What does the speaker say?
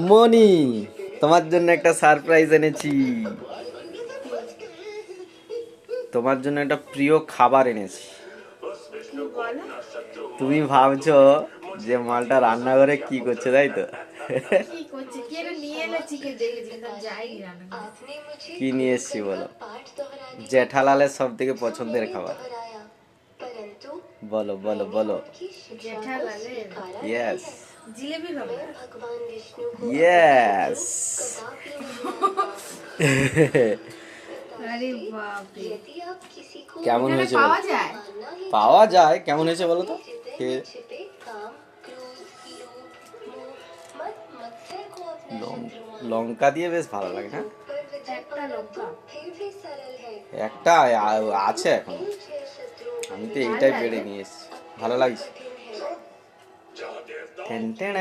মনি, তোমার জন্য একটা সারপ্রাইজ এনেছি। তোমার জন্য একটা প্রিয় খাবার এনেছি। কি বলো? তুমি ভাবছো যে মালটা রান্নাঘরে কি করছে, তাই তো? কি করছে? কি এটা নিয়ে এলে? চিকেন দেখেছি কিন্তু আমি যাইনি রান্না করতে। কি নিয়ে এসছি বলো? জেঠালালের সব থেকে পছন্দের খাবার। বলো বলো বলো। জেঠালালের ইয়েস জিলেবি হবে। ইয়েস। আরে বাপরে, কেমন এখানে হয়েছে বলো? পাওয়া যায়? পাওয়া যায়। কেমন হয়েছে বলো তো? খেয়ে। লঙ্কা দিয়ে বেশ ভালো লাগে না? একটা লঙ্কা একটা আছে এখন। আমি তো ভাল এইটাই পেড়ে লাগে। নিয়ে এসেছি। ভালো লাগছে। Ten ten.